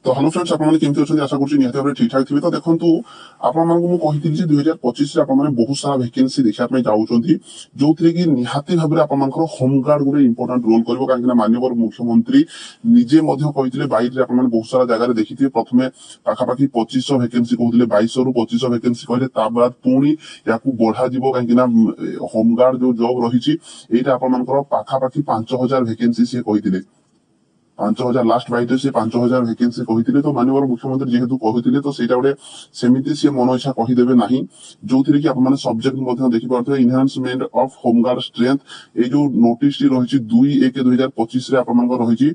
तो hello friends आपने केमती अच्छा आशा करुँच निहत भाव ठीक ठाक थे। तो देखो आपको 2025 आपने बहुत सारा वैकेंसी देखा जाऊँगी जो थी कि निहाती भाव में होमगार्ड गोटे इंपोर्टाट रोल कर कहीं माननीय मुख्यमंत्री निजे बैठे बहुत सारा जगह देखिए प्रथम पाखापाखि 2500 वैकेंसी कहते 2200 रु 2500 वैकेंसी कहले बाद पुणी या बढ़ा कहीं होमगार्ड जो जॉब रही यहाँ पाखापाखि 5000 वैकेंसी सी कहते 5000 लास्ट बैठे से 5000 वैकेंसी कहते तो माननीय मुख्यमंत्री जेहेतु कहते तो सहीटा गोटे सेमती सी मन इच्छा कहीदेवे ना जो थी कि आप सब्जेक्ट देखिए इनहांसमेंट ऑफ होमगार्ड स्ट्रेंथ ये जो नोटिस रही 2/1/2025 रही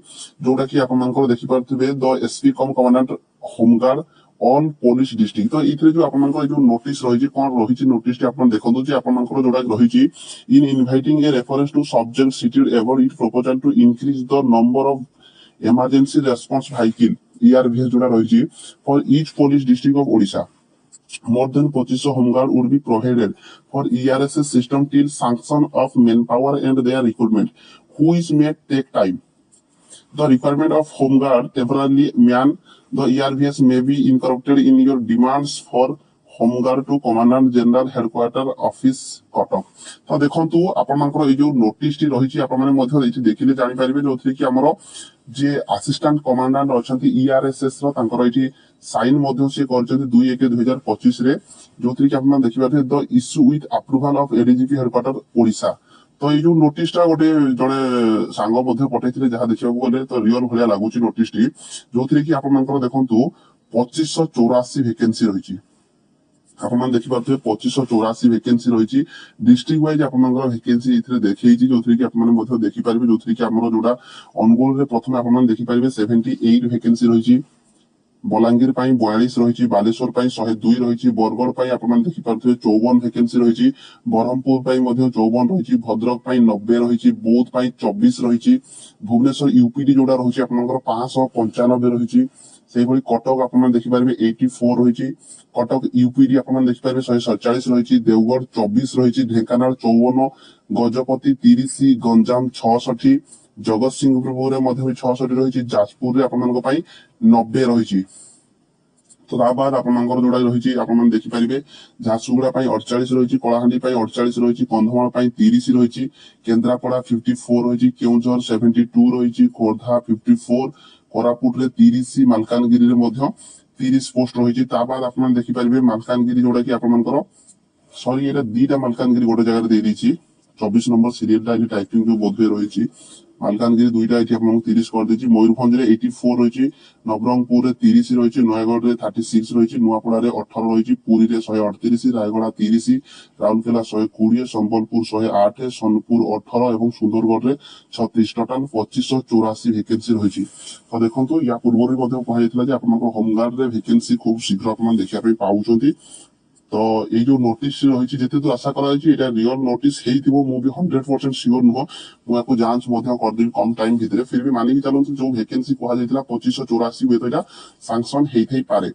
जोटा कि आप देखिए the SP come commandant home guard on police district तो ये जो आपको जो नोटिस रही कौन रही नोटिस देखो जोटा रही in inviting a reference to subject cited above it proposal to increase the number of emergency response vehicle ERVS जोड़ा रही for each police district of Odisha. More than 2500 homeguard would be provided for ERSS system till sanction of manpower and their recruitment, which may take time. The requirement of homeguard temporarily man the ERVS may be incorporated in your demands for home guard to commandant general headquarter office Cuttack तो देखो आपंकर ये जो notice रही आपने देखिले जानीपारे जो थी कि आमर जे असिस्टेंट कमांडेंट अच्छा ERSS ये साइन सी कर 2/1/2025 जो थी कि आप देखिए the issue with approval of ADGP headquarter Odisha तो ये जो नोटिस गोटे जड़े सांग पठे जहाँ देखा गले तो रियल भाया लगुच नोटिस जो थी कि आप देखो 2584 वैकेंसी रही आपने देखिए 2584 वैकेंसी रही डिस्ट्रिक्ट वाइज आपंकर वैकेंसी देखी जो थी कि आपने देखिपारे जो थी कि जोटा अनुगुल प्रथम आपने देखिपारे 78 वैकेंसी रही बलांगीर 42 रही बालेश्वर 102 रही बरगढ़ आपने देखिपारे 54 वैकेंसी रही ब्रह्मपुर 54 रही भद्रक 90 रही बौद्ध 24 रही भुवनेश्वर यूपीडी जोड़ा रही आपंकर 595 रही से कटक आप देखिपारे 84 रही कटक यूपीडी आप देखिपारे 147 रही देवगढ़ 24 रही ढेंकानाल 54 गजपति 30 गंजाम 66 जगत सिंहपुर 66 रही जाजपुर आप 90 रही तो बाद आपंकर जोड़ा रही आपने देखिपारे झारसुगुड़ा 48 रही कलाहांडी 48 रही कंधमाल 30 रही केन्द्रापड़ा 54 रही केउझर 72 रही खोर्धा 54 कोरापुट 30 मालकानगिरी 30 पोस्ट रही बाद आप देखिपारे मालकानगिरी जोड़ा कि आपंकर सॉरी ये दीटा मालकानगिरी गोटे जगह दे दी 24 नंबर सीरियल टाइपिंग जो बोध रही मालकानगिरी दुईटा ये आपको 30 कर दी मयूरभंज 84 रही नवरंगपुर 30 रही नयगढ़ 36 रही नुआपड़ा 18 रही पुरी 138 रायगढ़ 30 राउरकेला 120 संबलपुर 108 सोनपुर 18 और सुंदरगढ़ 36 टोटाल 2584 वैकेंसी रही तो देखो या पूर्व कहला होमगार्ड वैकेंसी खूब शीघ्र आप देखा पाँच तो ये जो नोटिस रही जिते तो आशा करा रियल नोटिस मुझे 100% सियोर नुह मुझे जांच करदेवी कम टाइम भितर फिर भी मानिक चलते जो वैकेंसी कहुई 2584 हुए तो यहाँ सांसन हो पारे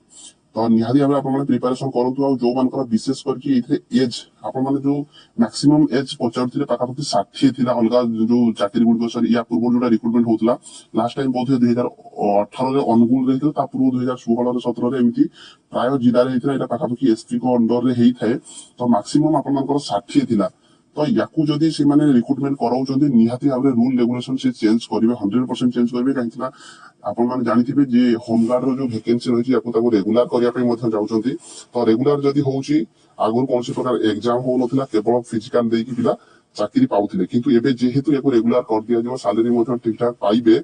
तो निहाती भाव आप प्रिपेरेसन करूँ जो मान विशेष करके एज आप जो मैक्सिमम एज पचार पाखापाखि 60 थी अलग जो चाकरी गुड़ सर या पूर्व जो रिक्रुटमेंट होता लास्ट टाइम बहुत 2018 अनुगुल रही पूर्व 2016-17 एमती प्राय जिले में पाखापाखि एसपी को अंडर में होता है तो मैक्सिमम आप 60 थी तो या जदि से रिक्रुटमेंट कराऊँ निहाती भाव रूल रेगुलेशन से चेंज करेंगे 100% चेंज करेंगे कहीं आपने जानते जे होमगार्ड जो वैकेंसी रही है रेगुलर करने जाऊँगी तो रेगुलर जदि हूँ आगुरी कौन प्रकार एग्जाम हो ना केवल फिजिकाल देकी पिला चाकरी पाऊले किंतु एबे जेहेतु या रेगुलर कर दिया सालेरी ठीक ठाक पाइबे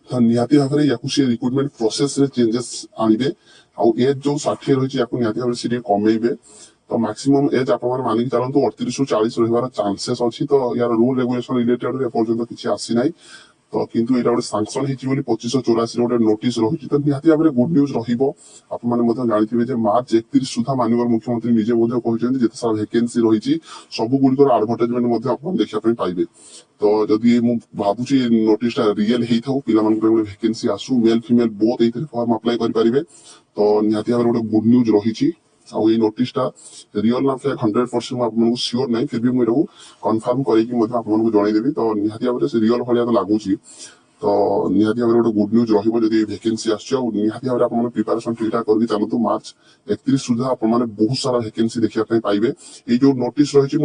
तो निहाती भाव में या रिक्रुटमेंट प्रोसेस रे चेंजेस आनिबे आ एज जो 60 रही निहाती भाव से कमेबे तो मैक्सिमम एज आप मानिक चलते 38 ରୁ 40 रही चांसेस अच्छी तो यार रूल रेगुलेशन रिलेटेड एपर्यंत किसी आसी ना तो किंतु यहाँ गोटे सांसन होती 2584 गोटे नोटिस रही तो निहाती भाव में गुड न्यूज जानते मार्च 31 सुधा माननीय मुख्यमंत्री निजे कहते जिते सारा वैकेंसी रही सब गुड़िकर आडभर्टाइजमेंट आप देखा पाइबे तो जदि भावुची नोटिस रियल होता पे वैकेंसी आसू male female both form apply करेंगे तो निहाती भाव में गोटे गुड न्यूज रही नोटिसटा रियल ना फेक 100% आपको सियोर नहीं फिर भी मुझे कन्फर्म करके जनईदेवी तो निहाती भाव में रियल भाया तो लगुच तो निहाती भाव गोटे गुड न्यूज रही वैकेंसी आसती भाव आप प्रिपेरेसन ठीक ठाक करके चलतु मार्च 31 सुधा आप बहुत सारा वैकेंसी देखा पाइबे। ये जो नोटिस रही